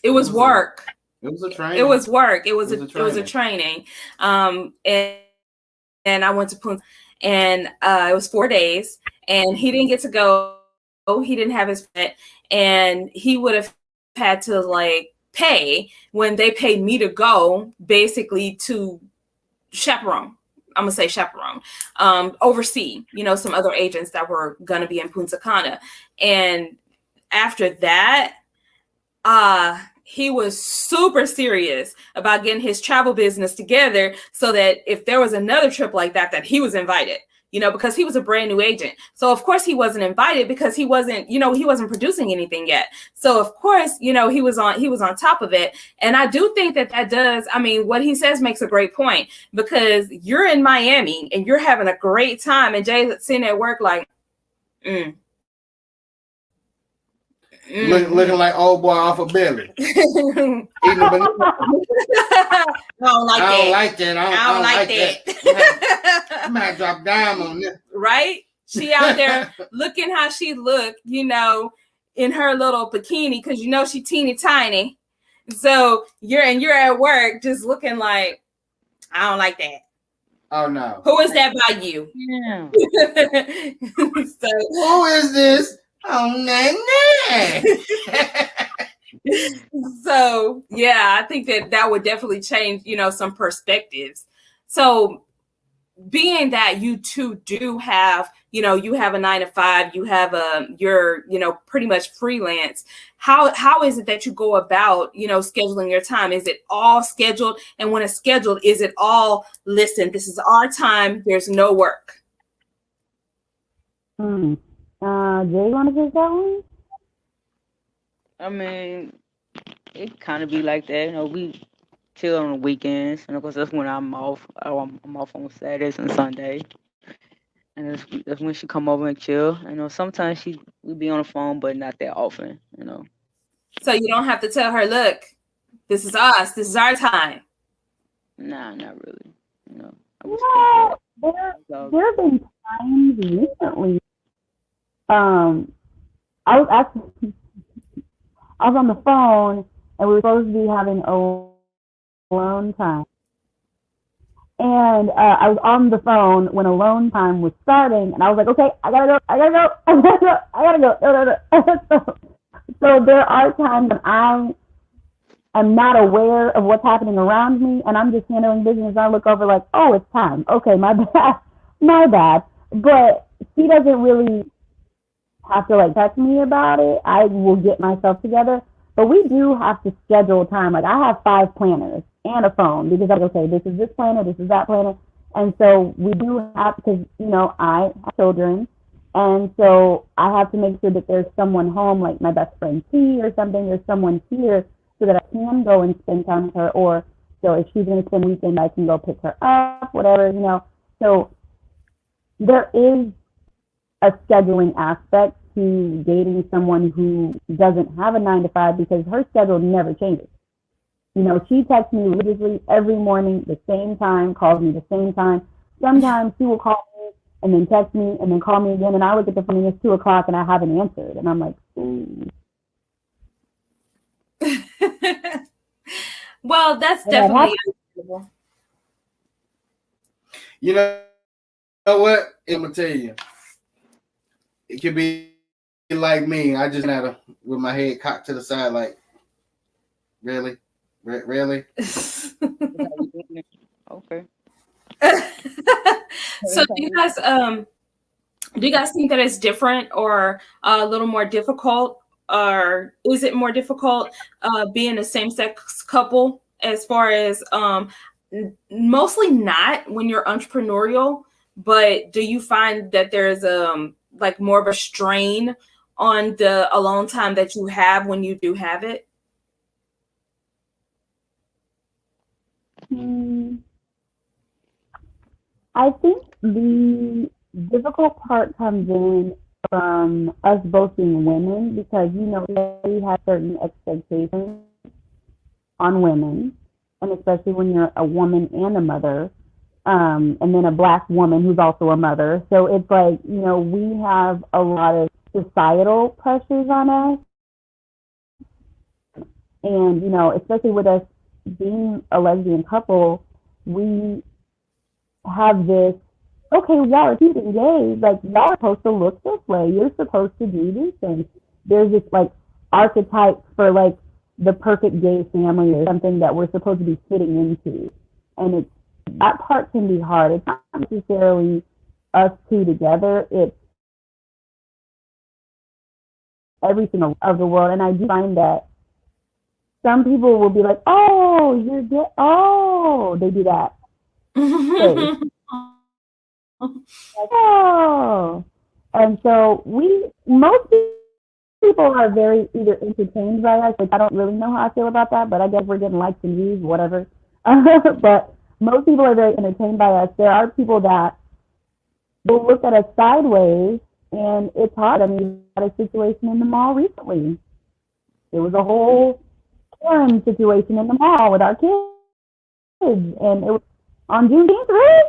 it was work. It was a training. It was work. It was a training. And I went to Punta, and it was 4 days, and he didn't get to go. He didn't have his pet, and he would have had to like pay when they paid me to go, basically to chaperone. I'm gonna say chaperone, oversee, some other agents that were gonna be in Punta Cana. And after that, he was super serious about getting his travel business together so that if there was another trip like that he was invited, because he was a brand new agent. So of course he wasn't invited because he wasn't producing anything yet. So of course, he was on top of it. And I do think that does, what he says makes a great point, because you're in Miami and you're having a great time and Jay's sitting at work like, looking like old boy off of Billy. I don't like that. I don't like that. I might drop down on this. Right? She out there looking how she look, in her little bikini, because she teeny tiny. So you're at work just looking like, I don't like that. Oh no. Who is that by you? Yeah. So, who is this? Oh, nah. So yeah, I think that would definitely change, some perspectives. So being that you two do have, you have a 9-to-5, you have you're, pretty much freelance. How is it that you go about, scheduling your time? Is it all scheduled? And when it's scheduled, is it all, listen, this is our time, there's no work? Jay, you want to take that one? It kind of be like that. We chill on the weekends, and of course that's when I'm off. I'm off on Saturdays and Sundays, and that's when she come over and chill. Sometimes we be on the phone, but not that often. So you don't have to tell her, look, this is us. This is our time. Nah, not really. There have been times recently. I was on the phone and we were supposed to be having alone time. And I was on the phone when alone time was starting, and I was like, okay, I gotta go. So there are times when I am not aware of what's happening around me, and I'm just handling business. And I look over like, oh, it's time. Okay, my bad. But she doesn't really have to text me about it. I will get myself together. But we do have to schedule time. I have 5 planners and a phone, because okay, this is this planner, this is that planner. And so we do have, because, I have children. And so I have to make sure that there's someone home, like my best friend T or something. There's someone here so that I can go and spend time with her. Or so if she's going to spend the weekend, I can go pick her up, whatever, So there is a scheduling aspect to dating someone who doesn't have a 9-to-5, because her schedule never changes. She texts me religiously every morning, the same time, calls me the same time. Sometimes she will call me and then text me and then call me again, and I look at the phone and it's 2:00 and I haven't answered, and I'm like, ooh. Well, that's definitely understandable. You know what? I'm gonna tell you, it could be like me. I just had with my head cocked to the side, like, really. Okay. So do you guys think that it's different or a little more difficult, or is it more difficult being a same-sex couple, as far as mostly not when you're entrepreneurial, but do you find that there's more of a strain on the alone time that you have when you do have it? Hmm, I think the difficult part comes in from us both being women because, we have certain expectations on women, and especially when you're a woman and a mother, and then a black woman who's also a mother. So it's like, we have a lot of societal pressures on us. And, especially with us being a lesbian couple, we have this, okay, y'all are cute and gay, like y'all are supposed to look this way. You're supposed to do these things. There's this like archetype for like the perfect gay family or something that we're supposed to be fitting into. And it's that part can be hard. It's not necessarily us two together, it's everything of the world. And I do find that some people will be like, oh, you're gay. Oh, they do that. Face. Like, oh. And so most people are very either entertained by us. Like, I don't really know how I feel about that, but I guess we're getting likes and views, whatever. But most people are very entertained by us. There are people that will look at us sideways, and it's hard. I mean, we had a situation in the mall recently. It was a whole Karen situation in the mall with our kids, and it was on Juneteenth, right?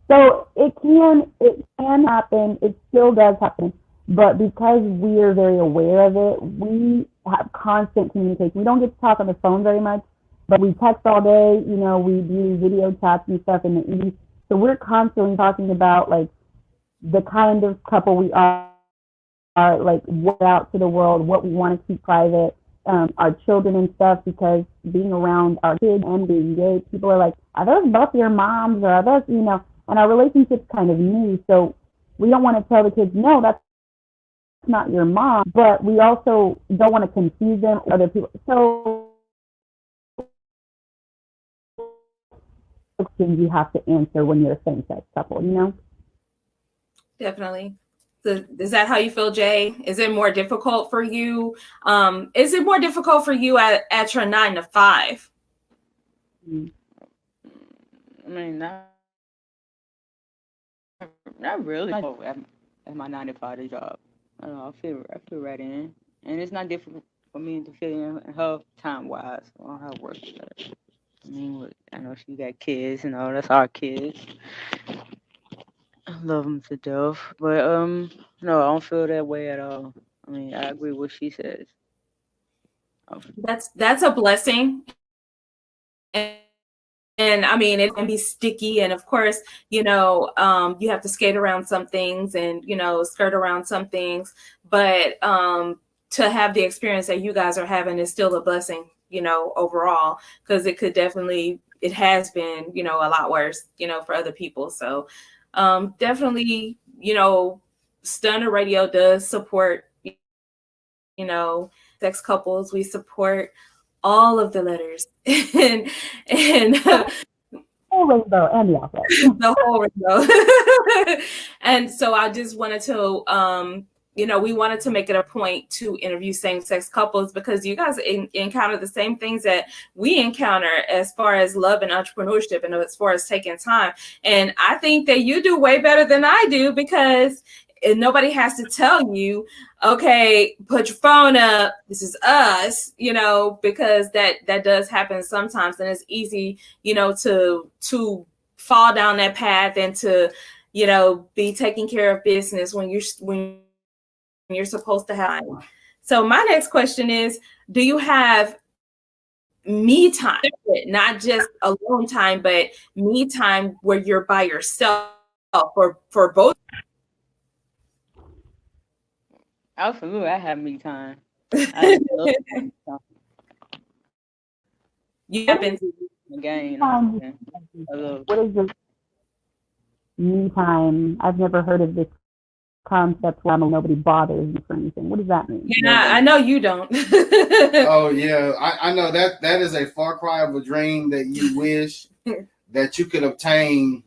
So it can happen. It still does happen, but because we are very aware of it, we have constant communication. We don't get to talk on the phone very much, but we text all day. We do video chats and stuff in the evening. So we're constantly talking about like the kind of couple we are like what out to the world, what we want to keep private, our children and stuff, because being around our kids and being gay, people are like, are those both your moms, or are those, and our relationship's kind of new, so we don't want to tell the kids, no, that's not your mom, but we also don't want to confuse them with other people. So questions you have to answer when you're a same-sex couple, Definitely. So is that how you feel, Jay? Is it more difficult for you? Is it more difficult for you at your 9 to 5? I mean, not really. At my 9 to 5 job, I don't know. I feel right in, and it's not difficult for me to fit in her time wise on her work. I mean, I know she got kids, that's our kids. I love them to death, but no, I don't feel that way at all. I mean, I agree with what she says. That's a blessing. And I mean, it can be sticky. And of course, you have to skate around some things and, skirt around some things. But to have the experience that you guys are having is still a blessing, overall, because it has been, a lot worse, for other people. So definitely, Stunner Radio does support, sex couples. We support all of the letters and whole rainbow and the alphabet. the whole rainbow. And so I just wanted to we wanted to make it a point to interview same-sex couples because you guys encounter the same things that we encounter as far as love and entrepreneurship and as far as taking time. And I think that you do way better than I do because nobody has to tell you, okay, put your phone up, this is us, because that does happen sometimes, and it's easy, to fall down that path and to, be taking care of business when you're supposed to have. So my next question is, do you have me time, not just alone time, but me time where you're by yourself for both? Absolutely, I have me time. I love me time. You have been Again, what is this me time? I've never heard of this concept where nobody bothers you for anything. What does that mean? Yeah, I know you don't. Oh yeah, I know that is a far cry of a dream that you wish that you could obtain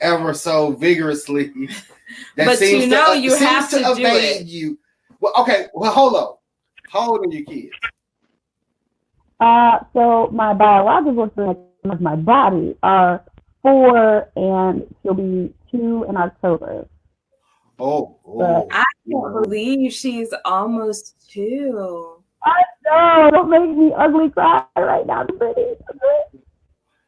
ever so vigorously. That but seems you have to evade do it. you. Well, okay. Well, hold on. How old are your kids? So my biological son is of my body are 4 and she'll be 2 in October. Oh, But I can't oh. believe she's almost 2. I know, don't make me ugly cry right now, pretty.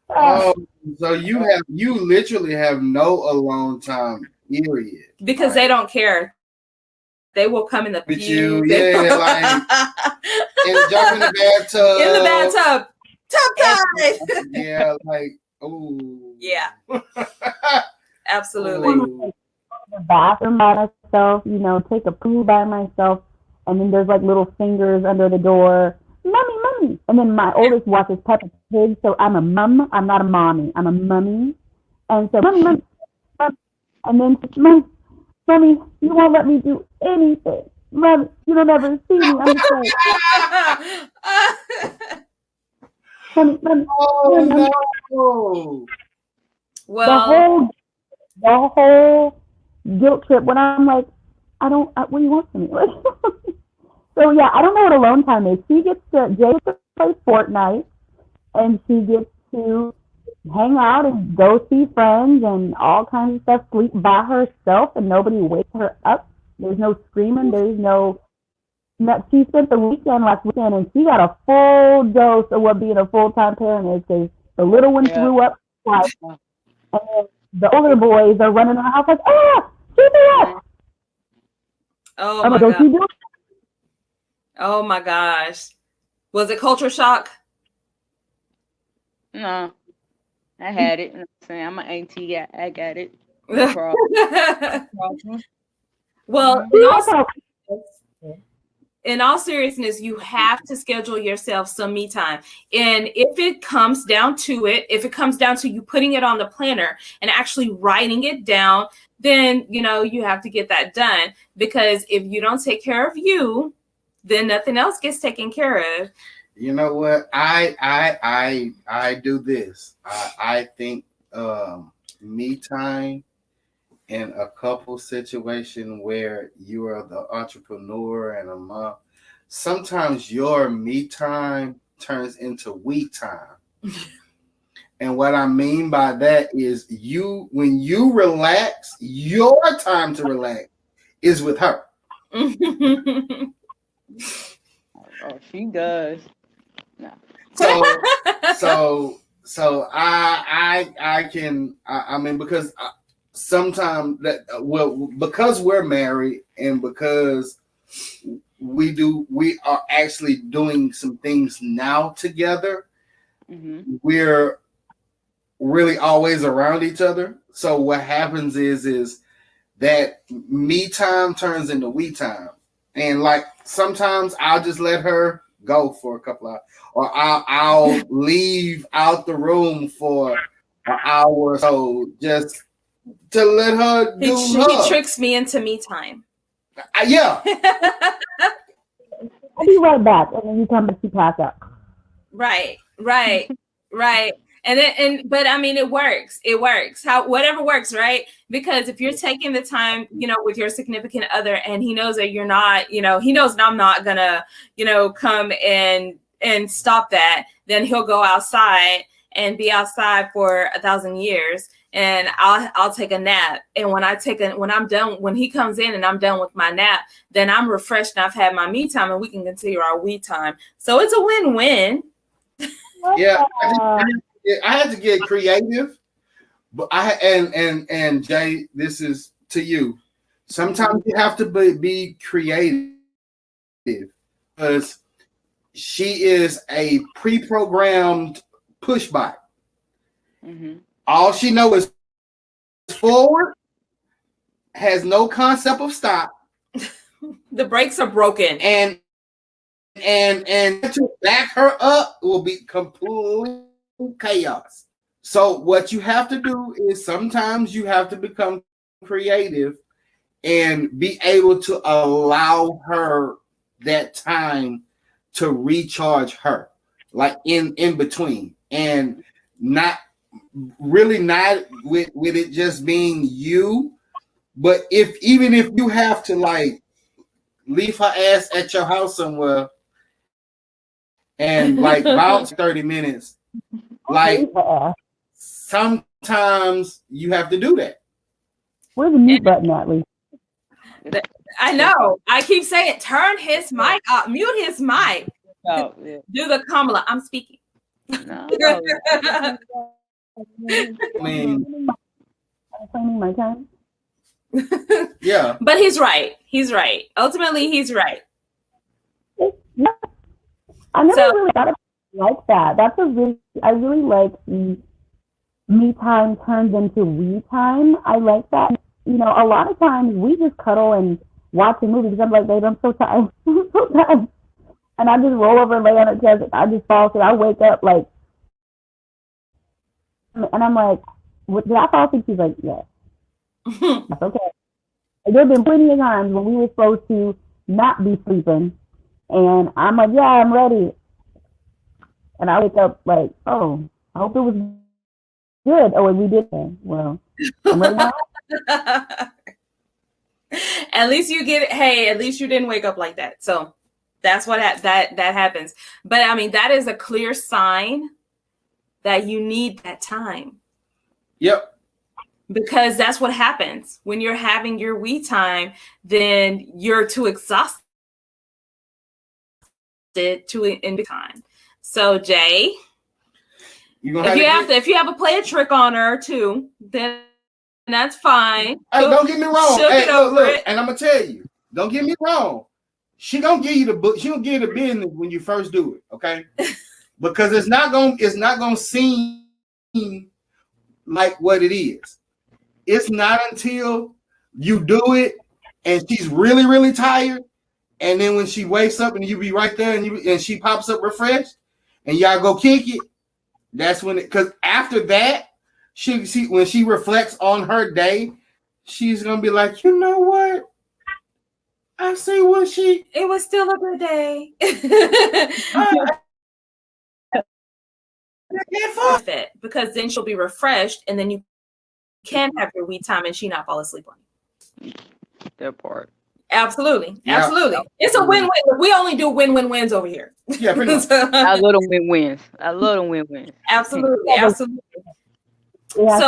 Oh, so you literally have no alone time, period. Because they don't care. They will come in the With you, pew. yeah, like and jump in the bathtub. In the bathtub. Tub time. Yeah, like oh Yeah, absolutely. Ooh. The bathroom by myself, take a poo by myself, and then there's like little fingers under the door. Mommy, mommy. And then my oldest watches Peppa Pig, so I'm a mum. I'm not a mommy. I'm a mummy. And so, mommy, mommy, mommy. And then, mommy, you won't let me do anything. Mommy, you don't ever see me. I'm just like, mommy, mommy, Oh mommy. no. Well, The whole guilt trip when I'm like, what do you want from me? So yeah, I don't know what alone time is. Jay gets to play Fortnite, and she gets to hang out and go see friends and all kinds of stuff, sleep by herself, and nobody wakes her up. There's no screaming. There's no. She spent the weekend last weekend, and she got a full dose of what being a full-time parent is, because the little one Yeah. threw up twice, and then the older boys are running around the house like, keep me up. oh I'm my like, don't god. you do it? Oh my gosh. Was it culture shock? No, I had it. You know what I'm saying? I'm an auntie. I got it. No problem. Problem. Well, Mhm. in all seriousness, you have to schedule yourself some me time. And if it comes down to you putting it on the planner and actually writing it down, then, you have to get that done. Because if you don't take care of you, then nothing else gets taken care of. You know what? I do this. I think me time in a couple situation where you are the entrepreneur and a mom, sometimes your me time turns into we time. And what I mean by that is when you relax, your time to relax is with her. Oh, she does. No. So I mean because sometimes because we're married and because we are actually doing some things now together, we're really always around each other. So what happens is that me time turns into we time. And like sometimes I'll just let her go for a couple hours, or I'll leave out the room for an hour or so just to let her do He tricks me into me time. Yeah. I'll be right back, and then you come back to pass out. Right. But I mean, it works. Whatever works, right? Because if you're taking the time, with your significant other, and he knows that you're not, he knows that I'm not gonna, come and stop that, then he'll go outside and be outside for 1,000 years. And I'll take a nap. And when I'm done, when he comes in and I'm done with my nap, then I'm refreshed and I've had my me time, and we can continue our we time. So it's a win-win. Yeah, I had to get creative, but and Jay, this is to you. Sometimes you have to be creative because she is a pre-programmed push bike. All she knows is forward, has no concept of stop. The brakes are broken, and to back her up will be complete chaos. So what you have to do is sometimes you have to become creative and be able to allow her that time to recharge her, like in between, and not with it just being you. But even if you have to like leave her ass at your house somewhere and like bounce 30 minutes Like Yeah. sometimes you have to do that. Where's the mute button at, Lee? I know. I keep saying, turn his mic up, mute his mic. Oh, yeah. Do the Kamala. I'm speaking. No, no. I mean, Claiming my time. yeah. But he's right. He's right. Ultimately, he's right. Yeah. I never So- really thought of it like that. That's I really like me time turns into we time. I like that. You know, a lot of times we just cuddle and watch a movie because I'm like, babe, I'm so tired. I'm so tired. And I just roll over and lay on her chest. And I just fall asleep. I wake up like, and I'm like, did I fall asleep? She's like, yeah. That's okay. There have been plenty of times when we were supposed to not be sleeping. And I'm like, yeah, I'm ready. And I wake up like, oh, I hope it was good. Oh, and we did that. Well, I'm ready now. At least you get it. Hey, at least you didn't wake up like that. So that's what that happens. But I mean, that is a clear sign that you need that time. Yep. Because that's what happens when you're having your we time. Then you're too exhausted to end time. So Jay, if you have to play a trick on her too, then that's fine. Hey, don't get me wrong. Hey, look, it. and I'm gonna tell you, don't get me wrong. She gonna give you the book. She gonna give you the business when you first do it, okay? Because it's not gonna seem like what it is. It's not until you do it and she's really, really tired, and then when she wakes up and you be right there and she pops up refreshed, and y'all go kick it. That's when because after that, when she reflects on her day, she's gonna be like, you know what? I see what it was still a good day. Because then she'll be refreshed and then you can have your we time and she not fall asleep on you. That part. Absolutely. Yeah. Absolutely. It's a win-win. We only do win-win-wins over here. Yeah, pretty much. I love them win-wins. Absolutely. Absolutely. It has to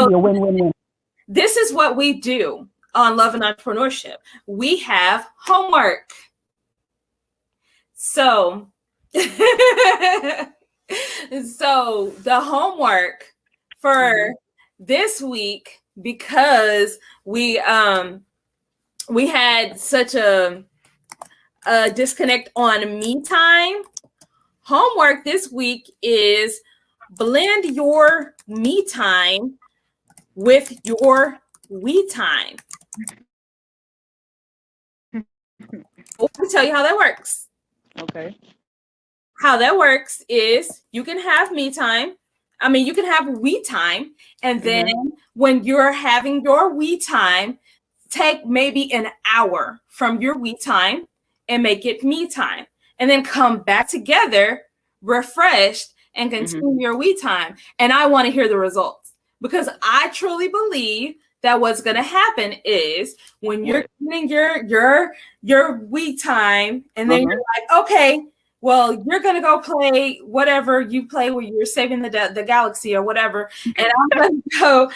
be a win-win-win. This is what we do on Love and Entrepreneurship. We have homework. So, so the homework for this week, because we had such a disconnect on me time. Homework this week is blend your me time with your we time. Let me tell you how that works. Okay. How that works is you can have me time. I mean, you can have we time. And then when you're having your we time, take maybe an hour from your we time and make it me time. And then come back together, refreshed, and continue your we time. And I want to hear the results because I truly believe that what's going to happen is when you're getting your we time, and then you're like, okay, well, you're going to go play whatever you play where you're saving the galaxy or whatever. And I'm going to go,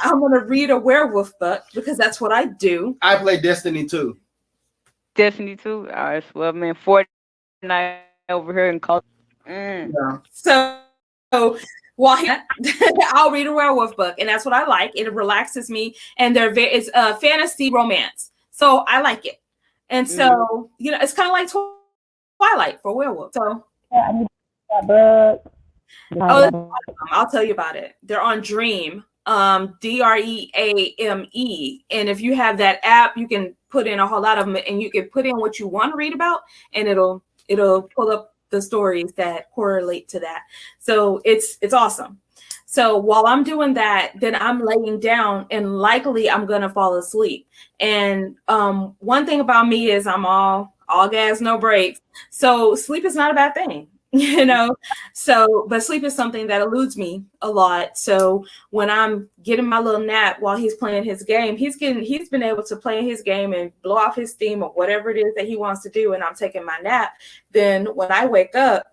I'm going to read a werewolf book because that's what I do. I play Destiny 2. Destiny 2? All right, well, man, Fortnite over here in college. Yeah. So while I'll read a werewolf book, and that's what I like. It relaxes me, and it's a fantasy romance, so I like it. And so it's kind of like Twilight for werewolf. So I need that book. I'll tell you about it. They're on Dream, Dreame, and if you have that app, you can put in a whole lot of them, and you can put in what you want to read about, and it'll pull up the stories that correlate to that. So it's awesome. So while I'm doing that, then I'm laying down and likely I'm gonna fall asleep. And one thing about me is I'm all gas, no brakes. So sleep is not a bad thing. But sleep is something that eludes me a lot. So when I'm getting my little nap while he's playing his game, he's been able to play his game and blow off his steam or whatever it is that he wants to do, and I'm taking my nap. Then when I wake up,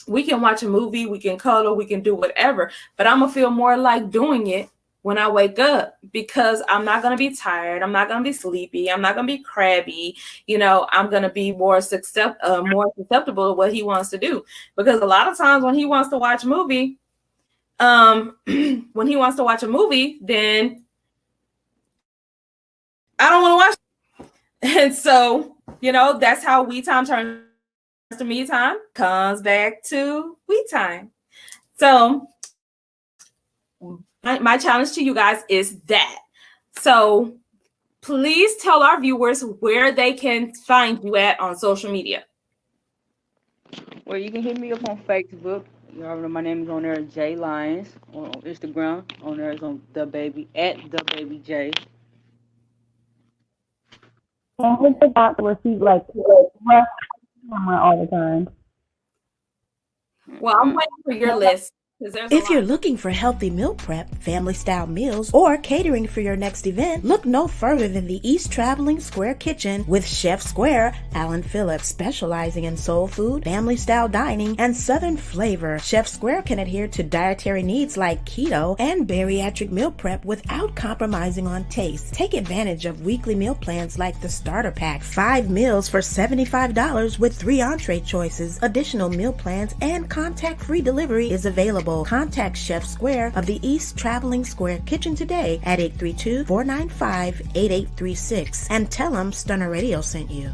we can watch a movie, we can color, we can do whatever, but I'm gonna feel more like doing it when I wake up, because I'm not gonna be tired, I'm not gonna be sleepy, I'm not gonna be crabby. I'm gonna be more susceptible to what he wants to do. Because a lot of times when he wants to watch a movie, then I don't want to watch it. And so, that's how we time turns to me time, comes back to we time. So my challenge to you guys is that. So please tell our viewers where they can find you at on social media. Well, you can hit me up on Facebook. You already know my name is on there, J Lyons. On Instagram, on there is on the baby at the baby J. And hit the doctor where she's like rough camera all the time. Well, I'm waiting for your list. If you're looking for healthy meal prep, family-style meals, or catering for your next event, look no further than the East Traveling Square Kitchen with Chef Square, Alan Phillips, specializing in soul food, family-style dining, and southern flavor. Chef Square can adhere to dietary needs like keto and bariatric meal prep without compromising on taste. Take advantage of weekly meal plans like the Starter Pack, 5 meals for $75 with 3 entree choices. Additional meal plans and contact-free delivery is available. Contact Chef Square of the East Traveling Square Kitchen today at 832-495-8836 and tell them Stunner Radio sent you.